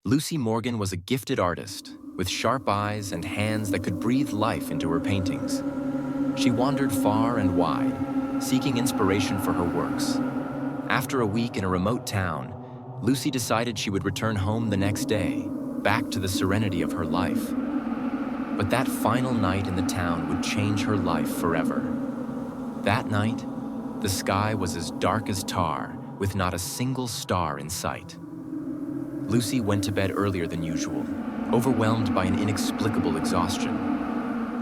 Lucy Morgan was a gifted artist with sharp eyes and hands that could breathe life into her paintings. She wandered far and wide, seeking inspiration for her works. After a week in a remote town, Lucy decided she would return home the next day, back to the serenity of her life. But that final night in the town would change her life forever. That night, the sky was as dark as tar, with not a single star in sight. Lucy went to bed earlier than usual, overwhelmed by an inexplicable exhaustion.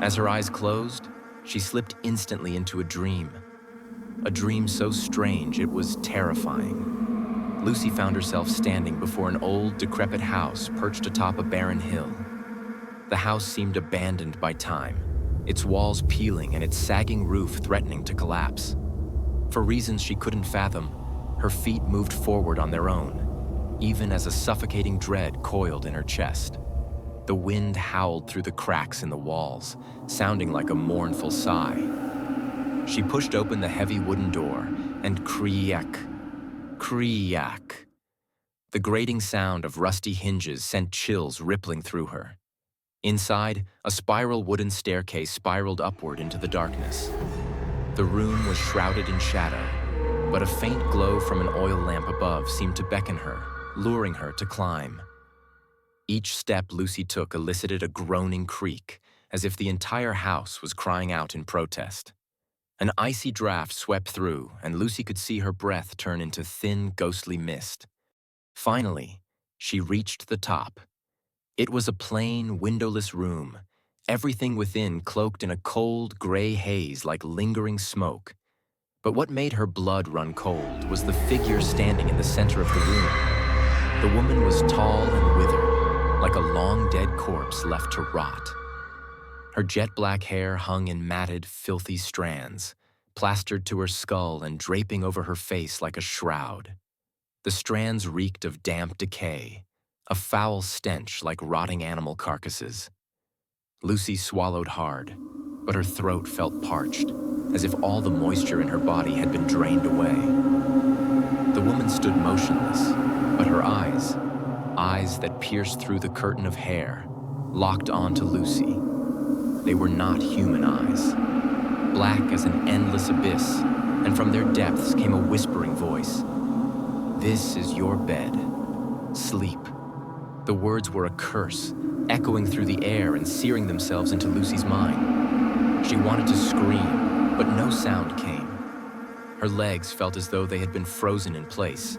As her eyes closed, she slipped instantly into a dream so strange it was terrifying. Lucy found herself standing before an old, decrepit house perched atop a barren hill. The house seemed abandoned by time, its walls peeling and its sagging roof threatening to collapse. For reasons she couldn't fathom, her feet moved forward on their own, even as a suffocating dread coiled in her chest. The wind howled through the cracks in the walls, sounding like a mournful sigh. She pushed open the heavy wooden door, and creak, creak. The grating sound of rusty hinges sent chills rippling through her. Inside, a spiral wooden staircase spiraled upward into the darkness. The room was shrouded in shadow, but a faint glow from an oil lamp above seemed to beckon her, luring her to climb. Each step Lucy took elicited a groaning creak, as if the entire house was crying out in protest. An icy draft swept through, and Lucy could see her breath turn into thin, ghostly mist. Finally, she reached the top. It was a plain, windowless room, everything within cloaked in a cold, gray haze like lingering smoke. But what made her blood run cold was the figure standing in the center of the room. The woman was tall and withered, like a long-dead corpse left to rot. Her jet-black hair hung in matted, filthy strands, plastered to her skull and draping over her face like a shroud. The strands reeked of damp decay, a foul stench like rotting animal carcasses. Lucy swallowed hard, but her throat felt parched, as if all the moisture in her body had been drained away. The woman stood motionless, but her eyes that pierced through the curtain of hair, locked onto Lucy. They were not human eyes. Black as an endless abyss, and from their depths came a whispering voice. "This is your bed. Sleep." The words were a curse, echoing through the air and searing themselves into Lucy's mind. She wanted to scream, but no sound came. Her legs felt as though they had been frozen in place,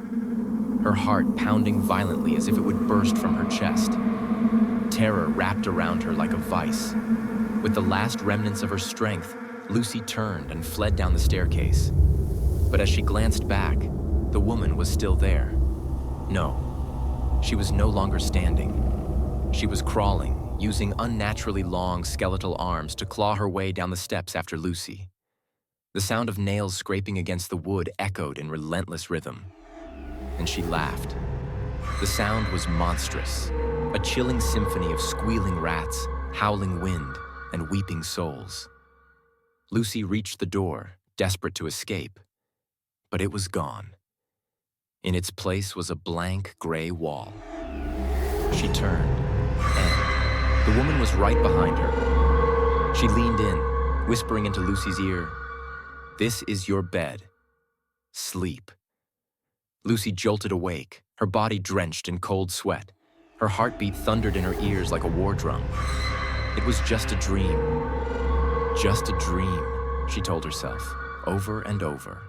her heart pounding violently as if it would burst from her chest. Terror wrapped around her like a vice. With the last remnants of her strength, Lucy turned and fled down the staircase. But as she glanced back, the woman was still there. No, she was no longer standing. She was crawling, using unnaturally long skeletal arms to claw her way down the steps after Lucy. The sound of nails scraping against the wood echoed in relentless rhythm. And she laughed. The sound was monstrous, a chilling symphony of squealing rats, howling wind, and weeping souls. Lucy reached the door, desperate to escape, but it was gone. In its place was a blank gray wall. She turned, and the woman was right behind her. She leaned in, whispering into Lucy's ear, "This is your bed. Sleep." Lucy jolted awake, her body drenched in cold sweat. Her heartbeat thundered in her ears like a war drum. It was just a dream. Just a dream, she told herself, over and over.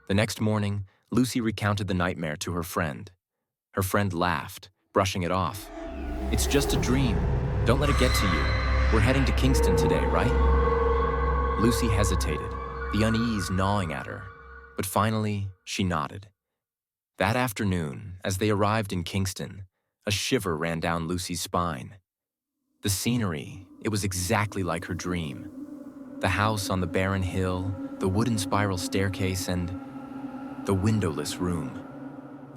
The next morning, Lucy recounted the nightmare to her friend. Her friend laughed, brushing it off. "It's just a dream. Don't let it get to you. We're heading to Kingston today, right?" Lucy hesitated, the unease gnawing at her, but finally she nodded. That afternoon, as they arrived in Kingston, a shiver ran down Lucy's spine. The scenery, it was exactly like her dream. The house on the barren hill, the wooden spiral staircase, and the windowless room.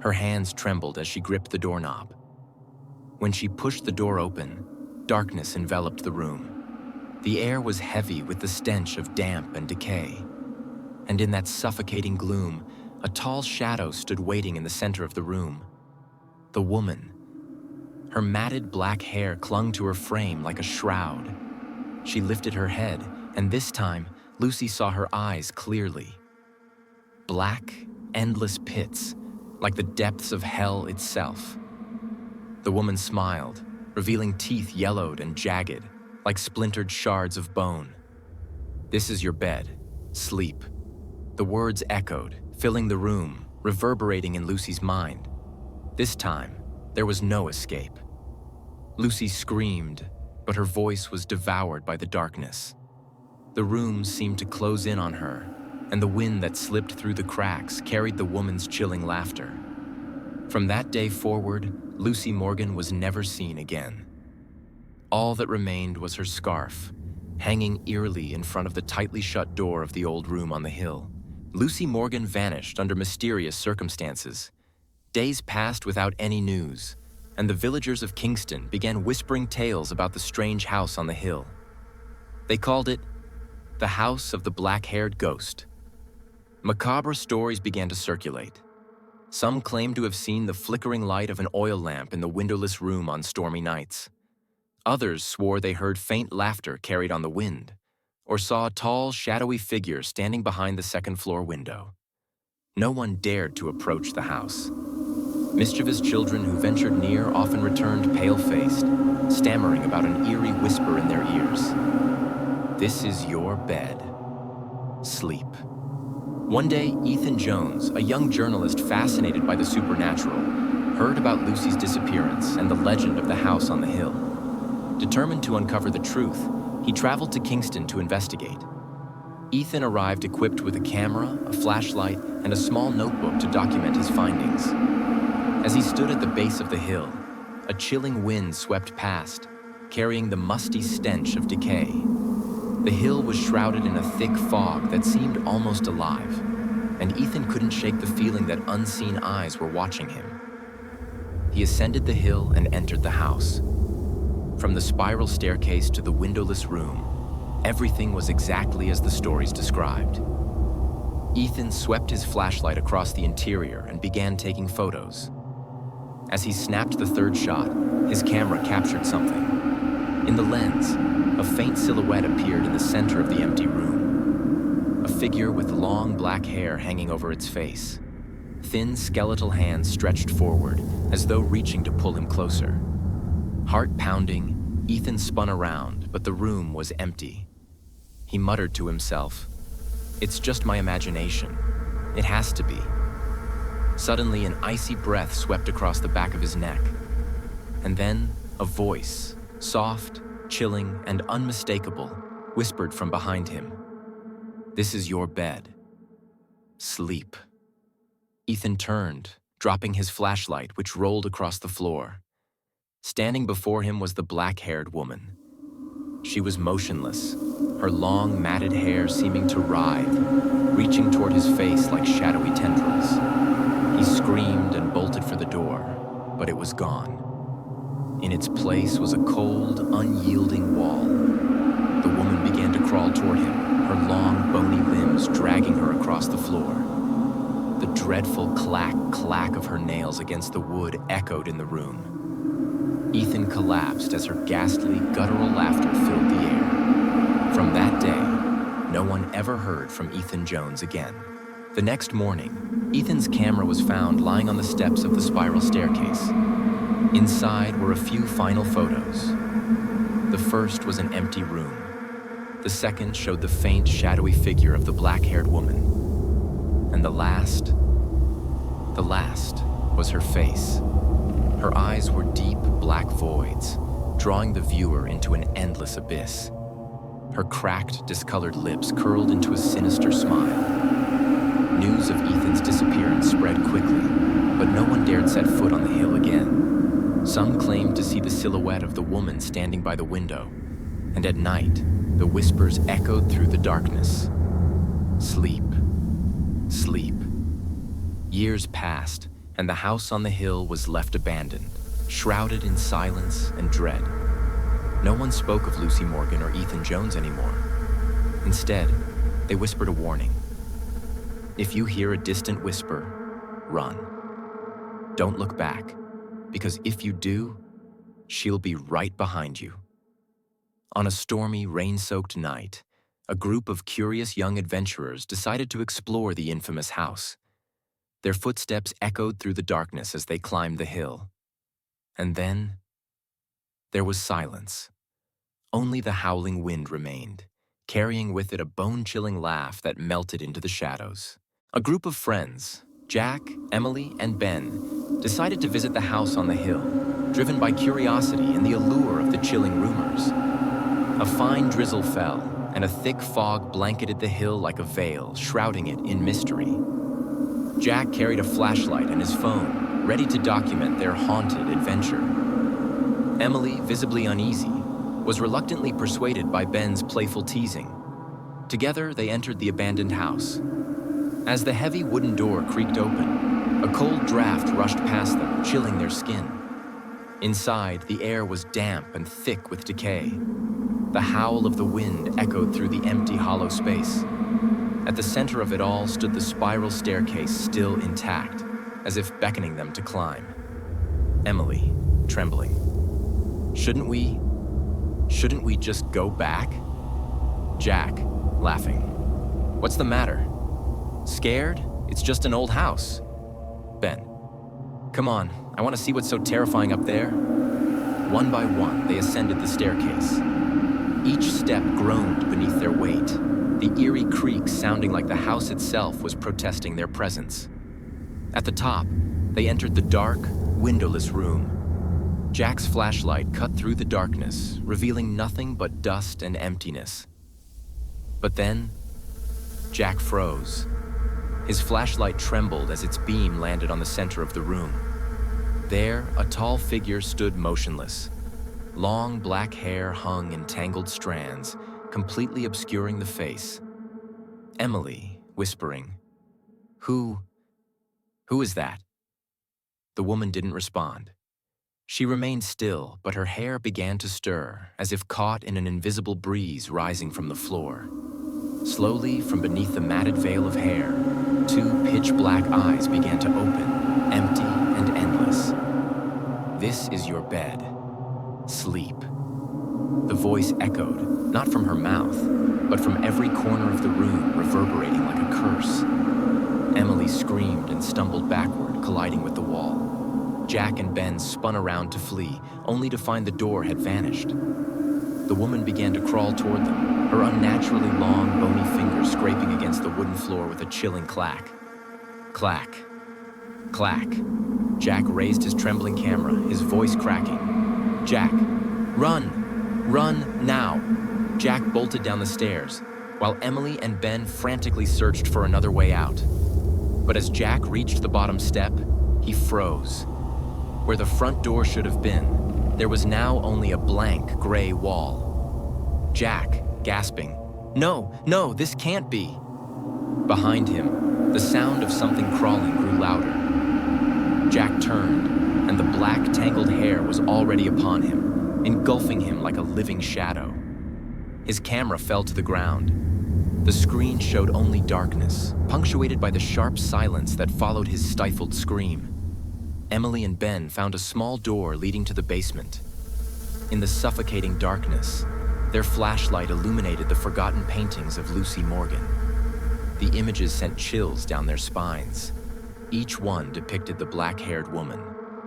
Her hands trembled as she gripped the doorknob. When she pushed the door open, darkness enveloped the room. The air was heavy with the stench of damp and decay. And in that suffocating gloom, a tall shadow stood waiting in the center of the room. The woman. Her matted black hair clung to her frame like a shroud. She lifted her head, and this time, Lucy saw her eyes clearly. Black, endless pits, like the depths of hell itself. The woman smiled, revealing teeth yellowed and jagged, like splintered shards of bone. "This is your bed. Sleep." The words echoed, filling the room, reverberating in Lucy's mind. This time, there was no escape. Lucy screamed, but her voice was devoured by the darkness. The room seemed to close in on her, and the wind that slipped through the cracks carried the woman's chilling laughter. From that day forward, Lucy Morgan was never seen again. All that remained was her scarf, hanging eerily in front of the tightly shut door of the old room on the hill. Lucy Morgan vanished under mysterious circumstances. Days passed without any news, and the villagers of Kingston began whispering tales about the strange house on the hill. They called it the House of the Black-Haired Ghost. Macabre stories began to circulate. Some claimed to have seen the flickering light of an oil lamp in the windowless room on stormy nights. Others swore they heard faint laughter carried on the wind, or saw a tall, shadowy figure standing behind the second-floor window. No one dared to approach the house. Mischievous children who ventured near often returned pale-faced, stammering about an eerie whisper in their ears. "This is your bed. Sleep." One day, Ethan Jones, a young journalist fascinated by the supernatural, heard about Lucy's disappearance and the legend of the house on the hill. Determined to uncover the truth, he traveled to Kingston to investigate. Ethan arrived equipped with a camera, a flashlight, and a small notebook to document his findings. As he stood at the base of the hill, a chilling wind swept past, carrying the musty stench of decay. The hill was shrouded in a thick fog that seemed almost alive, and Ethan couldn't shake the feeling that unseen eyes were watching him. He ascended the hill and entered the house. From the spiral staircase to the windowless room, everything was exactly as the stories described. Ethan swept his flashlight across the interior and began taking photos. As he snapped the third shot, his camera captured something. In the lens, a faint silhouette appeared in the center of the empty room. A figure with long black hair hanging over its face. Thin skeletal hands stretched forward, as though reaching to pull him closer. Heart pounding, Ethan spun around, but the room was empty. He muttered to himself, "It's just my imagination. It has to be." Suddenly, an icy breath swept across the back of his neck. And then, a voice, soft, chilling, and unmistakable, whispered from behind him, "This is your bed. Sleep." Ethan turned, dropping his flashlight, which rolled across the floor. Standing before him was the black-haired woman. She was motionless, her long, matted hair seeming to writhe, reaching toward his face like shadowy tendrils. He screamed and bolted for the door, but it was gone. In its place was a cold, unyielding wall. The woman began to crawl toward him, her long, bony limbs dragging her across the floor. The dreadful clack of her nails against the wood echoed in the room. Ethan collapsed as her ghastly, guttural laughter filled the air. From that day, no one ever heard from Ethan Jones again. The next morning, Ethan's camera was found lying on the steps of the spiral staircase. Inside were a few final photos. The first was an empty room. The second showed the faint, shadowy figure of the black-haired woman. And the last was her face. Her eyes were deep, black voids, drawing the viewer into an endless abyss. Her cracked, discolored lips curled into a sinister smile. News of Ethan's disappearance spread quickly, but no one dared set foot on the hill again. Some claimed to see the silhouette of the woman standing by the window, and at night, the whispers echoed through the darkness. Sleep. Sleep. Years passed, and the house on the hill was left abandoned, shrouded in silence and dread. No one spoke of Lucy Morgan or Ethan Jones anymore. Instead, they whispered a warning. If you hear a distant whisper, run. Don't look back, because if you do, She'll be right behind you. On a stormy, rain-soaked night, a group of curious young adventurers decided to explore the infamous house. Their footsteps echoed through the darkness as they climbed the hill. And then, there was silence. Only the howling wind remained, carrying with it a bone-chilling laugh that melted into the shadows. A group of friends, Jack, Emily, and Ben, decided to visit the house on the hill, driven by curiosity and the allure of the chilling rumors. A fine drizzle fell, and a thick fog blanketed the hill like a veil, shrouding it in mystery. Jack carried a flashlight and his phone, ready to document their haunted adventure. Emily, visibly uneasy, was reluctantly persuaded by Ben's playful teasing. Together, they entered the abandoned house. As the heavy wooden door creaked open, a cold draft rushed past them, chilling their skin. Inside, the air was damp and thick with decay. The howl of the wind echoed through the empty, hollow space. At the center of it all stood the spiral staircase, still intact, as if beckoning them to climb. Emily, trembling. Shouldn't we just go back? Jack, laughing. What's the matter? Scared? It's just an old house. Ben. Come on, I want to see what's so terrifying up there. One by one, they ascended the staircase. Each step groaned beneath their weight, the eerie creak sounding like the house itself was protesting their presence. At the top, they entered the dark, windowless room. Jack's flashlight cut through the darkness, revealing nothing but dust and emptiness. But then, Jack froze. His flashlight trembled as its beam landed on the center of the room. There, a tall figure stood motionless. Long black hair hung in tangled strands, completely obscuring the face. Emily, whispering, Who is that?" The woman didn't respond. She remained still, but her hair began to stir, as if caught in an invisible breeze rising from the floor. Slowly, from beneath the matted veil of hair, two pitch-black eyes began to open, empty and endless. "This is your bed. Sleep." The voice echoed, not from her mouth, but from every corner of the room, reverberating like a curse. Emily screamed and stumbled backward, colliding with the wall. Jack and Ben spun around to flee, only to find the door had vanished. The woman began to crawl toward them, her unnaturally long, bony fingers scraping against the wooden floor with a chilling clack. Clack. Clack. Jack raised his trembling camera, his voice cracking. "Jack, run! Run now!" Jack bolted down the stairs, while Emily and Ben frantically searched for another way out. But as Jack reached the bottom step, he froze. Where the front door should have been, there was now only a blank gray wall. Jack, gasping, No, this can't be." Behind him, the sound of something crawling grew louder. Jack turned, and the black, tangled hair was already upon him, engulfing him like a living shadow. His camera fell to the ground. The screen showed only darkness, punctuated by the sharp silence that followed his stifled scream. Emily and Ben found a small door leading to the basement. In the suffocating darkness, their flashlight illuminated the forgotten paintings of Lucy Morgan. The images sent chills down their spines. Each one depicted the black-haired woman,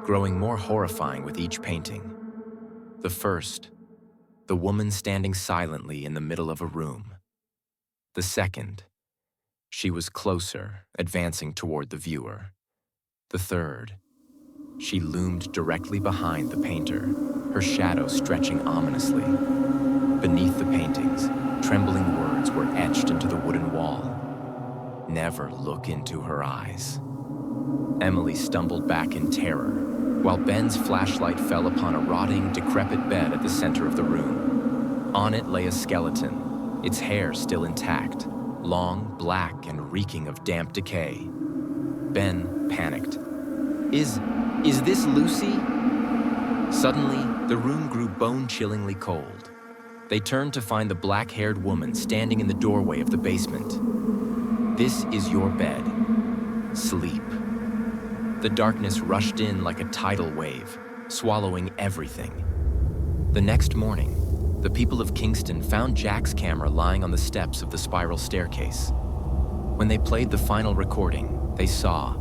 growing more horrifying with each painting. The first, the woman standing silently in the middle of a room. The second, she was closer, advancing toward the viewer. The third, she loomed directly behind the painter, her shadow stretching ominously. Beneath the paintings, trembling words were etched into the wooden wall. "Never look into her eyes." Emily stumbled back in terror, while Ben's flashlight fell upon a rotting, decrepit bed at the center of the room. On it lay a skeleton, its hair still intact, long, black, and reeking of damp decay. Ben panicked. Is this Lucy?" Suddenly, the room grew bone-chillingly cold. They turned to find the black-haired woman standing in the doorway of the basement. "This is your bed. Sleep." The darkness rushed in like a tidal wave, swallowing everything. The next morning, the people of Kingston found Jack's camera lying on the steps of the spiral staircase. When they played the final recording, they saw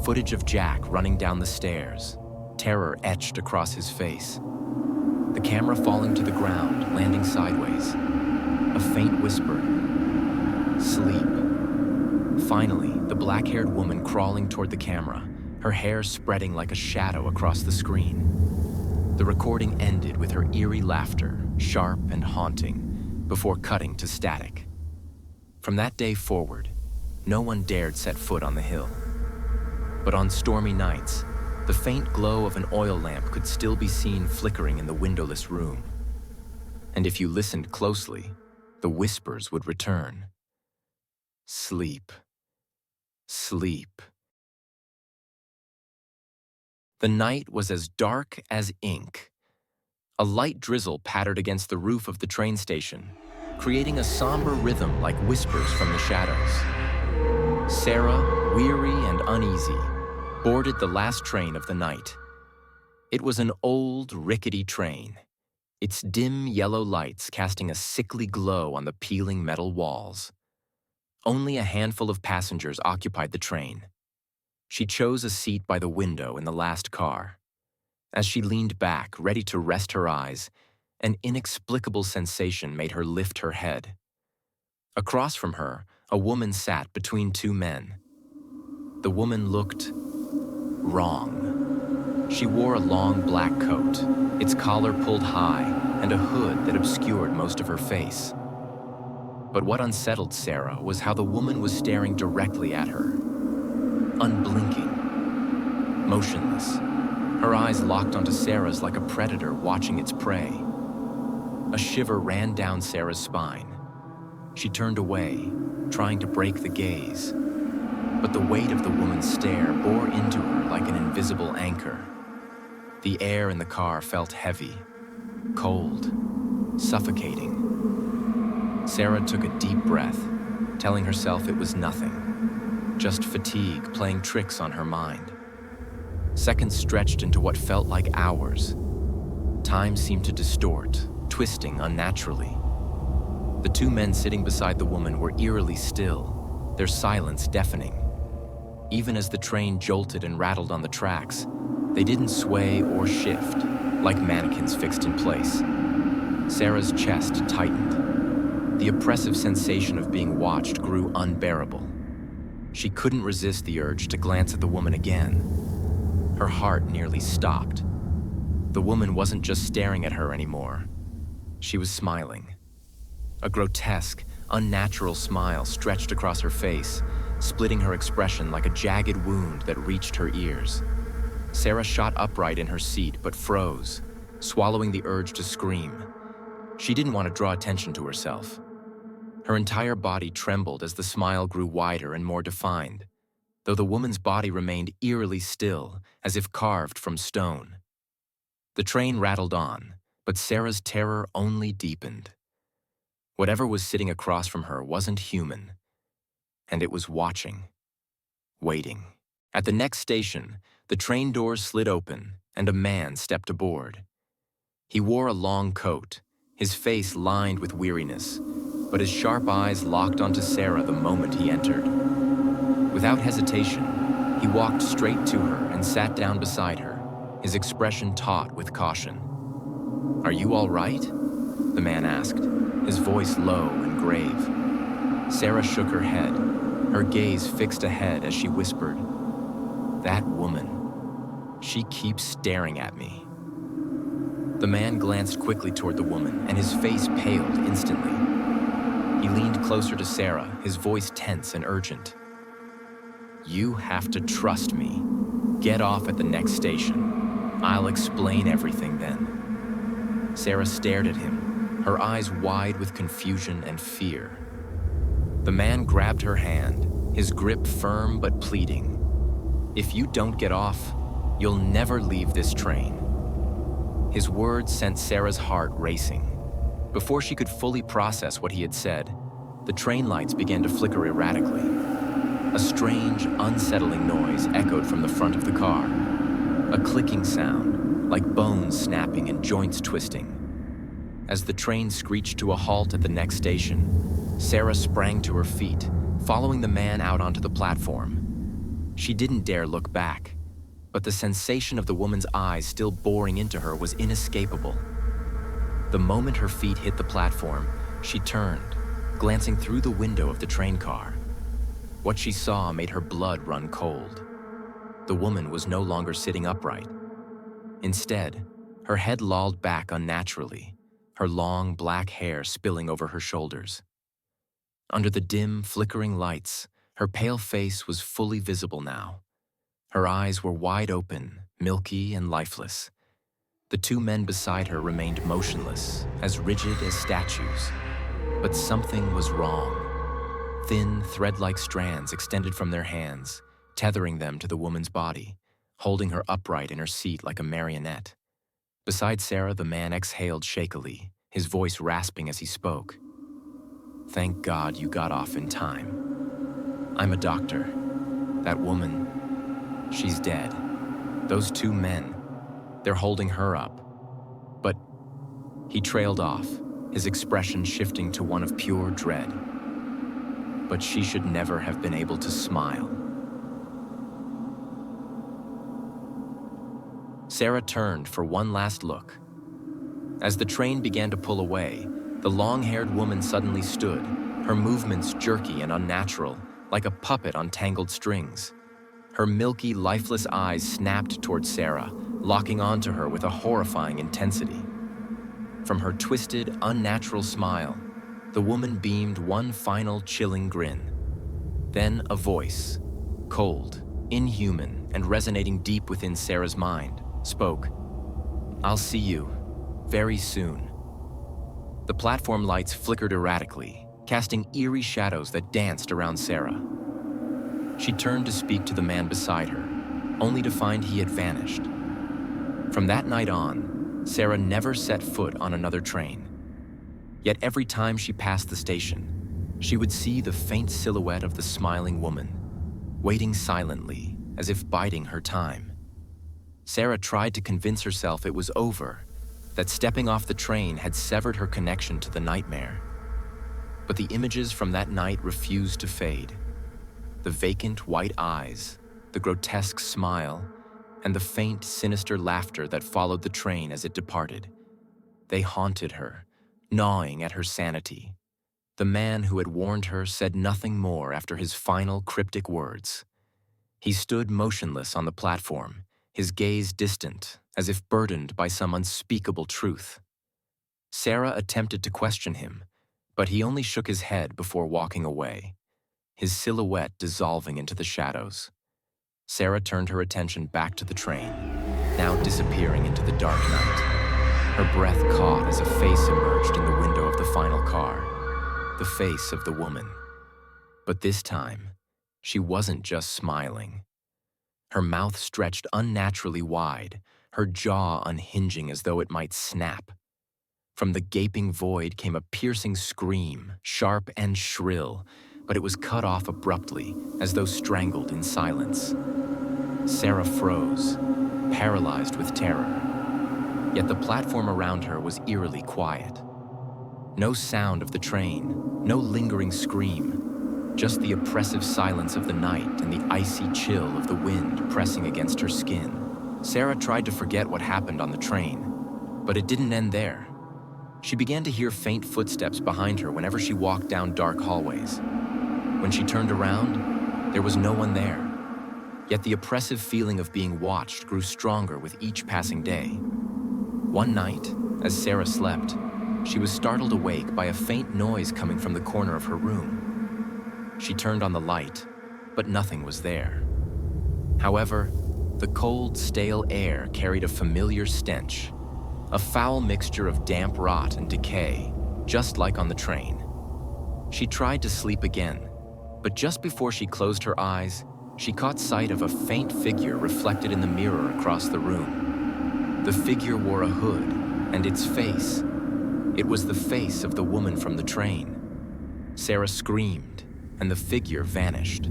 footage of Jack running down the stairs, terror etched across his face. The camera falling to the ground, landing sideways. A faint whisper, "Sleep." Finally, the black-haired woman crawling toward the camera, her hair spreading like a shadow across the screen. The recording ended with her eerie laughter, sharp and haunting, before cutting to static. From that day forward, no one dared set foot on the hill. But on stormy nights, the faint glow of an oil lamp could still be seen flickering in the windowless room. And if you listened closely, the whispers would return. Sleep. Sleep. The night was as dark as ink. A light drizzle pattered against the roof of the train station, creating a somber rhythm like whispers from the shadows. Sarah, weary and uneasy, boarded the last train of the night. It was an old, rickety train, its dim yellow lights casting a sickly glow on the peeling metal walls. Only a handful of passengers occupied the train. She chose a seat by the window in the last car. As she leaned back, ready to rest her eyes, an inexplicable sensation made her lift her head. Across from her, a woman sat between two men. The woman looked wrong. She wore a long black coat, its collar pulled high, and a hood that obscured most of her face. But what unsettled Sarah was how the woman was staring directly at her, unblinking, motionless, her eyes locked onto Sarah's like a predator watching its prey. A shiver ran down Sarah's spine. She turned away, trying to break the gaze. But the weight of the woman's stare bore into her like an invisible anchor. The air in the car felt heavy, cold, suffocating. Sarah took a deep breath, telling herself it was nothing, just fatigue playing tricks on her mind. Seconds stretched into what felt like hours. Time seemed to distort, twisting unnaturally. The two men sitting beside the woman were eerily still, their silence deafening. Even as the train jolted and rattled on the tracks, they didn't sway or shift, like mannequins fixed in place. Sarah's chest tightened. The oppressive sensation of being watched grew unbearable. She couldn't resist the urge to glance at the woman again. Her heart nearly stopped. The woman wasn't just staring at her anymore. She was smiling. A grotesque, unnatural smile stretched across her face, splitting her expression like a jagged wound that reached her ears. Sarah shot upright in her seat but froze, swallowing the urge to scream. She didn't want to draw attention to herself. Her entire body trembled as the smile grew wider and more defined, though the woman's body remained eerily still, as if carved from stone. The train rattled on, but Sarah's terror only deepened. Whatever was sitting across from her wasn't human, and it was watching, waiting. At the next station, the train doors slid open, and a man stepped aboard. He wore a long coat, his face lined with weariness, but his sharp eyes locked onto Sarah the moment he entered. Without hesitation, he walked straight to her and sat down beside her, his expression taut with caution. "Are you all right?" the man asked, his voice low and grave. Sarah shook her head, her gaze fixed ahead as she whispered, "That woman, she keeps staring at me." The man glanced quickly toward the woman, and his face paled instantly. He leaned closer to Sarah, his voice tense and urgent. "You have to trust me. Get off at the next station. I'll explain everything then." Sarah stared at him, her eyes wide with confusion and fear. The man grabbed her hand, his grip firm but pleading. "If you don't get off, you'll never leave this train." His words sent Sarah's heart racing. Before she could fully process what he had said, the train lights began to flicker erratically. A strange, unsettling noise echoed from the front of the car. A clicking sound, like bones snapping and joints twisting. As the train screeched to a halt at the next station, Sarah sprang to her feet, following the man out onto the platform. She didn't dare look back, but the sensation of the woman's eyes still boring into her was inescapable. The moment her feet hit the platform, she turned, glancing through the window of the train car. What she saw made her blood run cold. The woman was no longer sitting upright. Instead, her head lolled back unnaturally, her long black hair spilling over her shoulders. Under the dim, flickering lights, her pale face was fully visible now. Her eyes were wide open, milky and lifeless. The two men beside her remained motionless, as rigid as statues. But something was wrong. Thin, thread-like strands extended from their hands, tethering them to the woman's body, holding her upright in her seat like a marionette. Beside Sarah, the man exhaled shakily, his voice rasping as he spoke. "Thank God you got off in time. I'm a doctor. That woman, she's dead. Those two men, they're holding her up." But he trailed off, his expression shifting to one of pure dread. But she should never have been able to smile. Sarah turned for one last look. As the train began to pull away, the long-haired woman suddenly stood, her movements jerky and unnatural, like a puppet on tangled strings. Her milky, lifeless eyes snapped toward Sarah, locking onto her with a horrifying intensity. From her twisted, unnatural smile, the woman beamed one final chilling grin. Then a voice, cold, inhuman, and resonating deep within Sarah's mind, spoke. "I'll see you, very soon." The platform lights flickered erratically, casting eerie shadows that danced around Sarah. She turned to speak to the man beside her, only to find he had vanished. From that night on, Sarah never set foot on another train. Yet every time she passed the station, she would see the faint silhouette of the smiling woman, waiting silently, as if biding her time. Sarah tried to convince herself it was over, that stepping off the train had severed her connection to the nightmare. But the images from that night refused to fade. The vacant white eyes, the grotesque smile, and the faint, sinister laughter that followed the train as it departed. They haunted her, gnawing at her sanity. The man who had warned her said nothing more after his final cryptic words. He stood motionless on the platform, his gaze distant, as if burdened by some unspeakable truth. Sarah attempted to question him, but he only shook his head before walking away, his silhouette dissolving into the shadows. Sarah turned her attention back to the train, now disappearing into the dark night. Her breath caught as a face emerged in the window of the final car, the face of the woman. But this time, she wasn't just smiling. Her mouth stretched unnaturally wide, her jaw unhinging as though it might snap. From the gaping void came a piercing scream, sharp and shrill, but it was cut off abruptly, as though strangled in silence. Sarah froze, paralyzed with terror. Yet the platform around her was eerily quiet. No sound of the train, no lingering scream, just the oppressive silence of the night and the icy chill of the wind pressing against her skin. Sarah tried to forget what happened on the train, but it didn't end there. She began to hear faint footsteps behind her whenever she walked down dark hallways. When she turned around, there was no one there. Yet the oppressive feeling of being watched grew stronger with each passing day. One night, as Sarah slept, she was startled awake by a faint noise coming from the corner of her room. She turned on the light, but nothing was there. However, the cold, stale air carried a familiar stench, a foul mixture of damp rot and decay, just like on the train. She tried to sleep again, but just before she closed her eyes, she caught sight of a faint figure reflected in the mirror across the room. The figure wore a hood, and its face, it was the face of the woman from the train. Sarah screamed, and the figure vanished.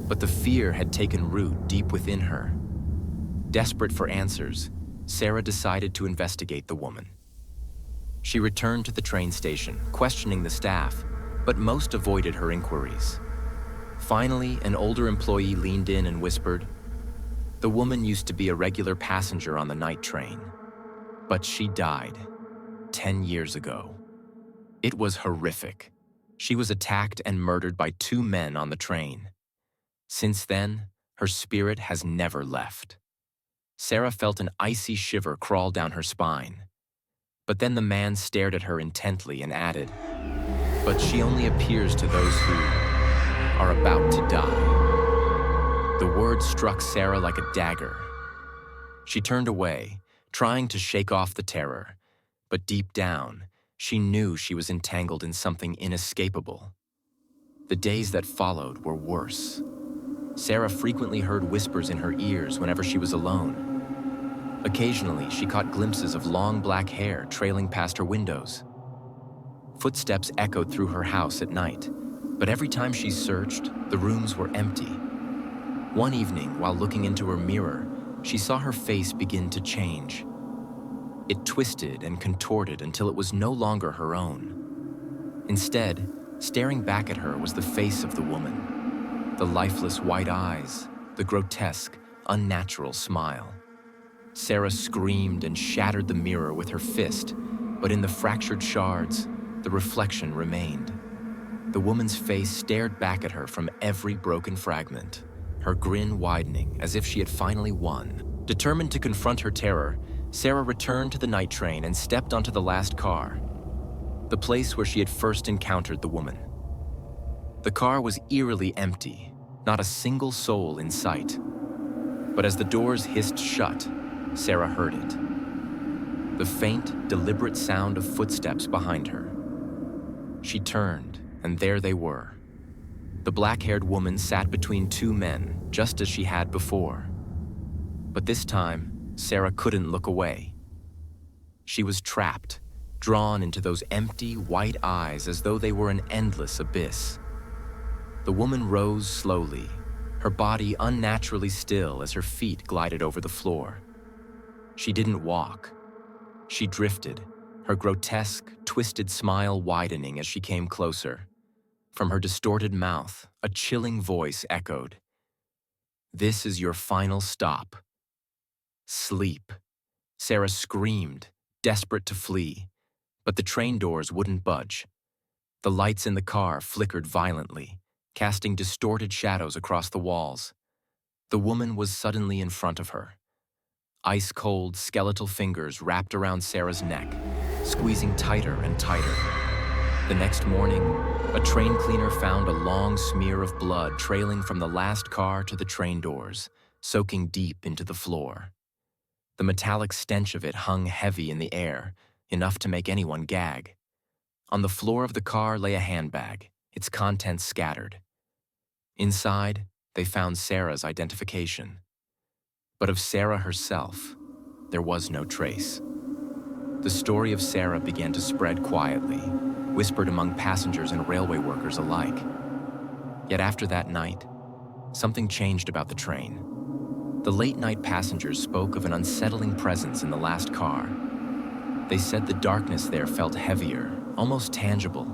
But the fear had taken root deep within her. Desperate for answers, Sarah decided to investigate the woman. She returned to the train station, questioning the staff, but most avoided her inquiries. Finally, an older employee leaned in and whispered, "The woman used to be a regular passenger on the night train, but she died 10 years ago." It was horrific. She was attacked and murdered by two men on the train. Since then, her spirit has never left. Sarah felt an icy shiver crawl down her spine. But then the man stared at her intently and added, "But she only appears to those who are about to die." The word struck Sarah like a dagger. She turned away, trying to shake off the terror, but deep down, she knew she was entangled in something inescapable. The days that followed were worse. Sarah frequently heard whispers in her ears whenever she was alone. Occasionally, she caught glimpses of long black hair trailing past her windows. Footsteps echoed through her house at night, but every time she searched, the rooms were empty. One evening, while looking into her mirror, she saw her face begin to change. It twisted and contorted until it was no longer her own. Instead, staring back at her was the face of the woman. The lifeless white eyes, the grotesque, unnatural smile. Sarah screamed and shattered the mirror with her fist, but in the fractured shards, the reflection remained. The woman's face stared back at her from every broken fragment, her grin widening as if she had finally won. Determined to confront her terror, Sarah returned to the night train and stepped onto the last car, the place where she had first encountered the woman. The car was eerily empty, not a single soul in sight. But as the doors hissed shut, Sarah heard it. The faint, deliberate sound of footsteps behind her. She turned, and there they were. The black-haired woman sat between two men, just as she had before. But this time, Sarah couldn't look away. She was trapped, drawn into those empty, white eyes as though they were an endless abyss. The woman rose slowly, her body unnaturally still as her feet glided over the floor. She didn't walk. She drifted, her grotesque, twisted smile widening as she came closer. From her distorted mouth, a chilling voice echoed, "This is your final stop. Sleep." Sarah screamed, desperate to flee, but the train doors wouldn't budge. The lights in the car flickered violently, casting distorted shadows across the walls. The woman was suddenly in front of her. Ice-cold, skeletal fingers wrapped around Sarah's neck, squeezing tighter and tighter. The next morning, a train cleaner found a long smear of blood trailing from the last car to the train doors, soaking deep into the floor. The metallic stench of it hung heavy in the air, enough to make anyone gag. On the floor of the car lay a handbag, its contents scattered. Inside, they found Sarah's identification. But of Sarah herself, there was no trace. The story of Sarah began to spread quietly, whispered among passengers and railway workers alike. Yet after that night, something changed about the train. The late-night passengers spoke of an unsettling presence in the last car. They said the darkness there felt heavier, almost tangible,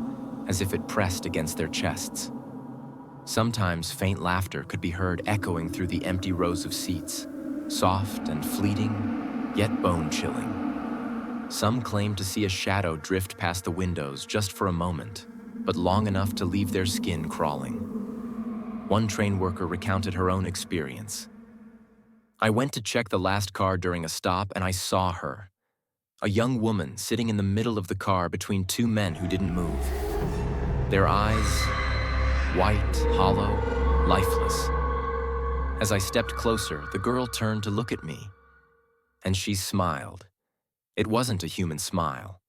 as if it pressed against their chests. Sometimes faint laughter could be heard echoing through the empty rows of seats, soft and fleeting, yet bone-chilling. Some claimed to see a shadow drift past the windows just for a moment, but long enough to leave their skin crawling. One train worker recounted her own experience. "I went to check the last car during a stop and I saw her. A young woman sitting in the middle of the car between two men who didn't move. Their eyes, white, hollow, lifeless. As I stepped closer, the girl turned to look at me, and she smiled. It wasn't a human smile.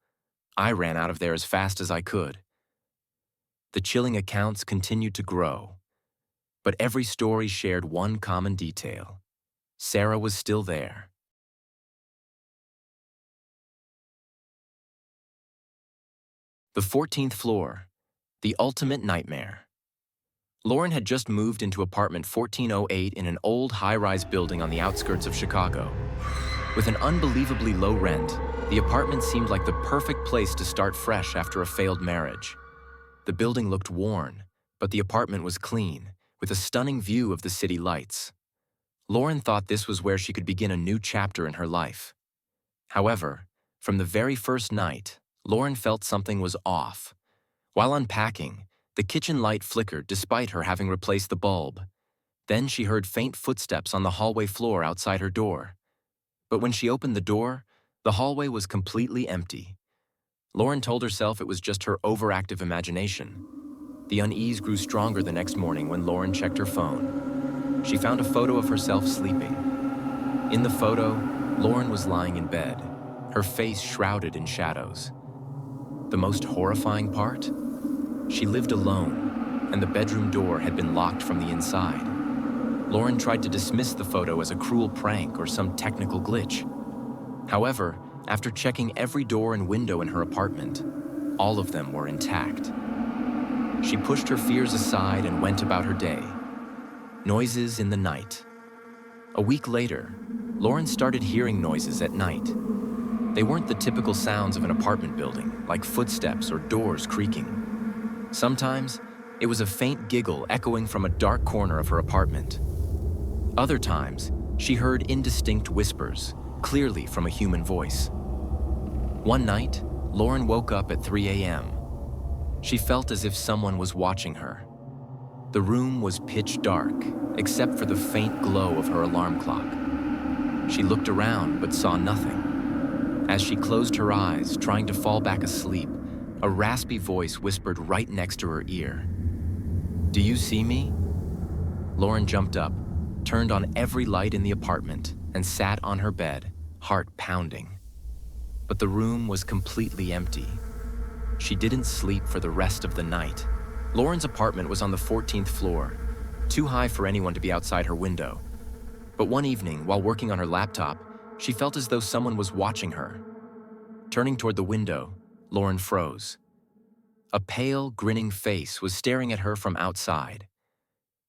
I ran out of there as fast as I could." The chilling accounts continued to grow, but every story shared one common detail. Sarah was still there. The 14th floor, the ultimate nightmare. Lauren had just moved into apartment 1408 in an old high-rise building on the outskirts of Chicago. With an unbelievably low rent, the apartment seemed like the perfect place to start fresh after a failed marriage. The building looked worn, but the apartment was clean, with a stunning view of the city lights. Lauren thought this was where she could begin a new chapter in her life. However, from the very first night, Lauren felt something was off. While unpacking, the kitchen light flickered despite her having replaced the bulb. Then she heard faint footsteps on the hallway floor outside her door. But when she opened the door, the hallway was completely empty. Lauren told herself it was just her overactive imagination. The unease grew stronger the next morning when Lauren checked her phone. She found a photo of herself sleeping. In the photo, Lauren was lying in bed, her face shrouded in shadows. The most horrifying part? She lived alone, and the bedroom door had been locked from the inside. Lauren tried to dismiss the photo as a cruel prank or some technical glitch. However, after checking every door and window in her apartment, all of them were intact. She pushed her fears aside and went about her day. Noises in the night. A week later, Lauren started hearing noises at night. They weren't the typical sounds of an apartment building, like footsteps or doors creaking. Sometimes, it was a faint giggle echoing from a dark corner of her apartment. Other times, she heard indistinct whispers, clearly from a human voice. One night, Lauren woke up at 3 a.m. She felt as if someone was watching her. The room was pitch dark, except for the faint glow of her alarm clock. She looked around but saw nothing. As she closed her eyes, trying to fall back asleep, a raspy voice whispered right next to her ear. "Do you see me?" Lauren jumped up, turned on every light in the apartment, and sat on her bed, heart pounding. But the room was completely empty. She didn't sleep for the rest of the night. Lauren's apartment was on the 14th floor, too high for anyone to be outside her window. But one evening, while working on her laptop, she felt as though someone was watching her. Turning toward the window, Lauren froze. A pale, grinning face was staring at her from outside.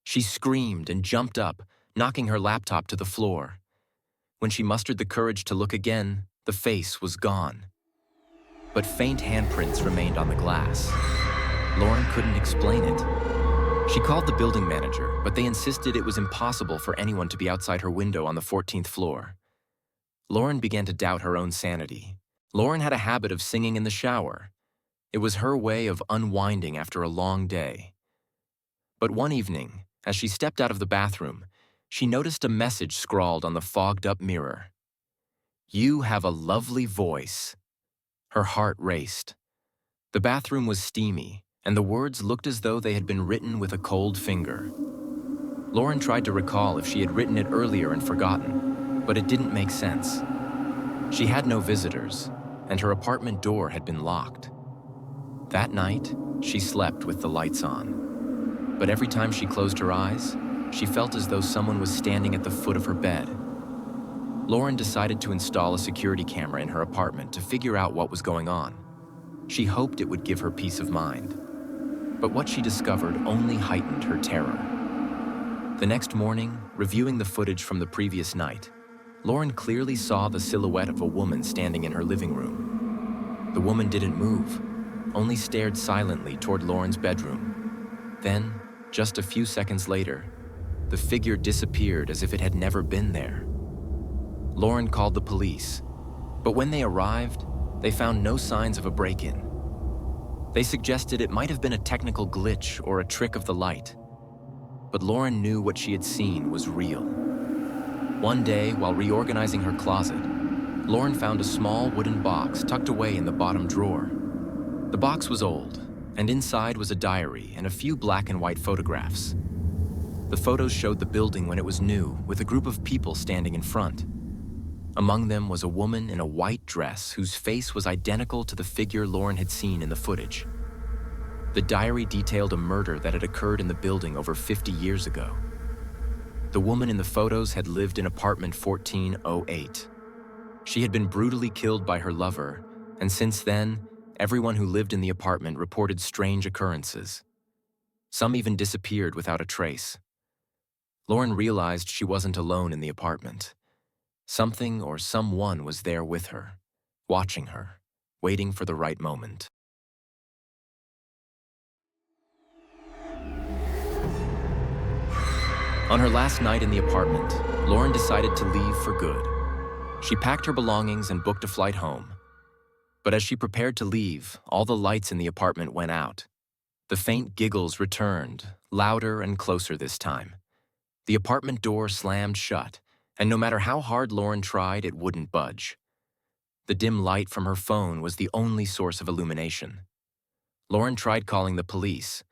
She screamed and jumped up, knocking her laptop to the floor. When she mustered the courage to look again, the face was gone. But faint handprints remained on the glass. Lauren couldn't explain it. She called the building manager, but they insisted it was impossible for anyone to be outside her window on the 14th floor. Lauren began to doubt her own sanity. Lauren had a habit of singing in the shower. It was her way of unwinding after a long day. But one evening, as she stepped out of the bathroom, she noticed a message scrawled on the fogged-up mirror. "You have a lovely voice." Her heart raced. The bathroom was steamy, and the words looked as though they had been written with a cold finger. Lauren tried to recall if she had written it earlier and forgotten, but it didn't make sense. She had no visitors, and her apartment door had been locked. That night, she slept with the lights on. But every time she closed her eyes, she felt as though someone was standing at the foot of her bed. Lauren decided to install a security camera in her apartment to figure out what was going on. She hoped it would give her peace of mind. But what she discovered only heightened her terror. The next morning, reviewing the footage from the previous night, Lauren clearly saw the silhouette of a woman standing in her living room. The woman didn't move, only stared silently toward Lauren's bedroom. Then, just a few seconds later, the figure disappeared as if it had never been there. Lauren called the police, but when they arrived, they found no signs of a break-in. They suggested it might have been a technical glitch or a trick of the light. But Lauren knew what she had seen was real. One day, while reorganizing her closet, Lauren found a small wooden box tucked away in the bottom drawer. The box was old, and inside was a diary and a few black and white photographs. The photos showed the building when it was new, with a group of people standing in front. Among them was a woman in a white dress whose face was identical to the figure Lauren had seen in the footage. The diary detailed a murder that had occurred in the building over 50 years ago. The woman in the photos had lived in apartment 1408. She had been brutally killed by her lover, and since then, everyone who lived in the apartment reported strange occurrences. Some even disappeared without a trace. Lauren realized she wasn't alone in the apartment. Something or someone was there with her, watching her, waiting for the right moment. On her last night in the apartment, Lauren decided to leave for good. She packed her belongings and booked a flight home. But as she prepared to leave, all the lights in the apartment went out. The faint giggles returned, louder and closer this time. The apartment door slammed shut, and no matter how hard Lauren tried, it wouldn't budge. The dim light from her phone was the only source of illumination. Lauren tried calling the police,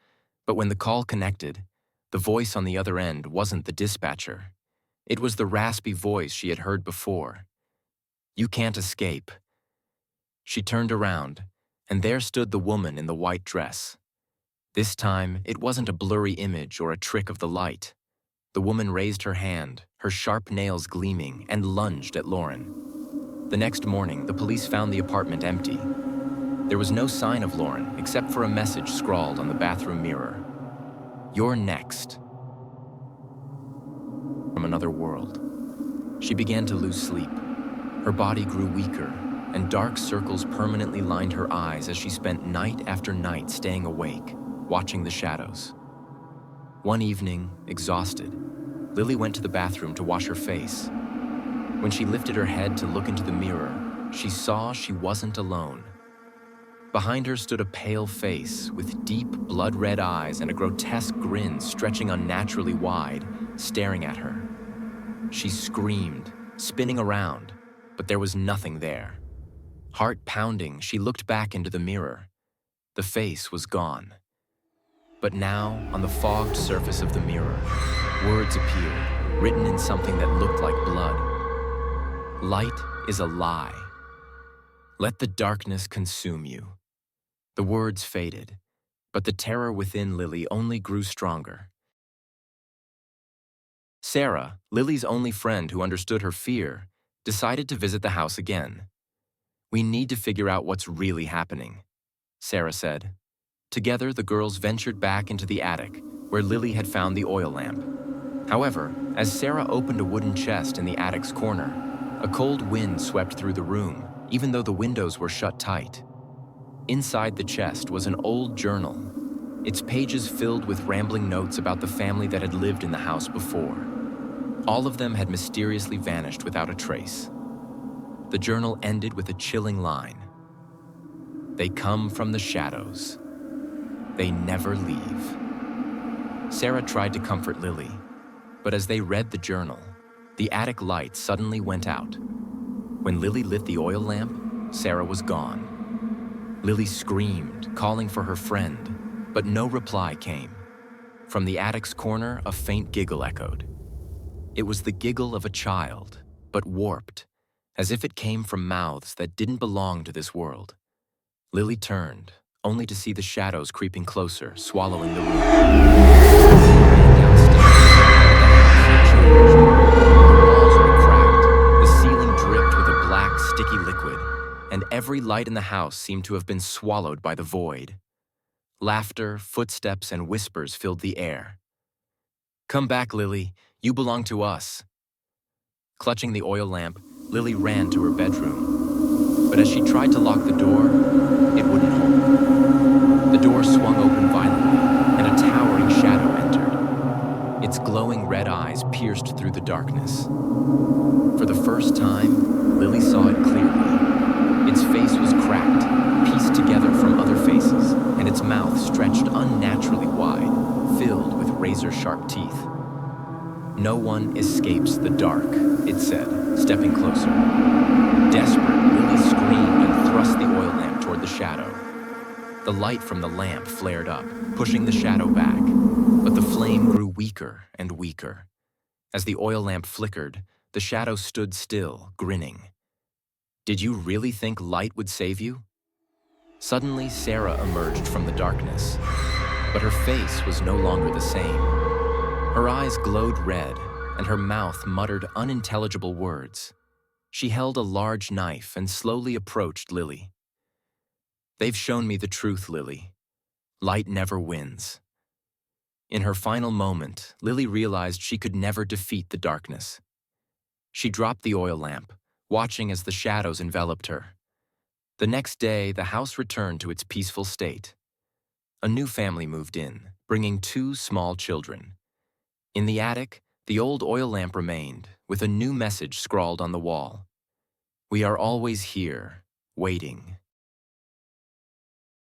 but when the call connected, the voice on the other end wasn't the dispatcher. It was the raspy voice she had heard before. "You can't escape." She turned around, and there stood the woman in the white dress. This time, it wasn't a blurry image or a trick of the light. The woman raised her hand, her sharp nails gleaming, and lunged at Lauren. The next morning, the police found the apartment empty. There was no sign of Lauren except for a message scrawled on the bathroom mirror. "You're next." From another world. She began to lose sleep. Her body grew weaker, and dark circles permanently lined her eyes as she spent night after night staying awake, watching the shadows. One evening, exhausted, Lily went to the bathroom to wash her face. When she lifted her head to look into the mirror, she saw she wasn't alone. Behind her stood a pale face with deep, blood-red eyes and a grotesque grin stretching unnaturally wide, staring at her. She screamed, spinning around, but there was nothing there. Heart pounding, she looked back into the mirror. The face was gone. But now, on the fogged surface of the mirror, words appeared, written in something that looked like blood. "Light is a lie. Let the darkness consume you." The words faded, but the terror within Lily only grew stronger. Sarah, Lily's only friend who understood her fear, decided to visit the house again. "We need to figure out what's really happening," Sarah said. Together, the girls ventured back into the attic, where Lily had found the oil lamp. However, as Sarah opened a wooden chest in the attic's corner, a cold wind swept through the room, even though the windows were shut tight. Inside the chest was an old journal, its pages filled with rambling notes about the family that had lived in the house before. All of them had mysteriously vanished without a trace. The journal ended with a chilling line. "They come from the shadows. They never leave." Sarah tried to comfort Lily, but as they read the journal, the attic light suddenly went out. When Lily lit the oil lamp, Sarah was gone. Lily screamed, calling for her friend, but no reply came. From the attic's corner, a faint giggle echoed. It was the giggle of a child, but warped, as if it came from mouths that didn't belong to this world. Lily turned, only to see the shadows creeping closer, swallowing the room. The walls were cracked, the ceiling dripped with a black, sticky liquid, and every light in the house seemed to have been swallowed by the void. Laughter, footsteps, and whispers filled the air. "Come back, Lily. You belong to us." Clutching the oil lamp, Lily ran to her bedroom. But as she tried to lock the door, it wouldn't hold. The door swung open violently, and a towering shadow entered. Its glowing red eyes pierced through the darkness. For the first time, Lily saw it clearly. Its face was cracked, pieced together from other faces, and its mouth stretched unnaturally wide, filled with razor-sharp teeth. "No one escapes the dark," it said, stepping closer. Desperate, Lily screamed and thrust the oil lamp toward the shadow. The light from the lamp flared up, pushing the shadow back, but the flame grew weaker and weaker. As the oil lamp flickered, the shadow stood still, grinning. "Did you really think light would save you?" Suddenly, Sarah emerged from the darkness, but her face was no longer the same. Her eyes glowed red, and her mouth muttered unintelligible words. She held a large knife and slowly approached Lily. "They've shown me the truth, Lily. Light never wins." In her final moment, Lily realized she could never defeat the darkness. She dropped the oil lamp, watching as the shadows enveloped her. The next day, the house returned to its peaceful state. A new family moved in, bringing two small children. In the attic, the old oil lamp remained, with a new message scrawled on the wall. "We are always here, waiting."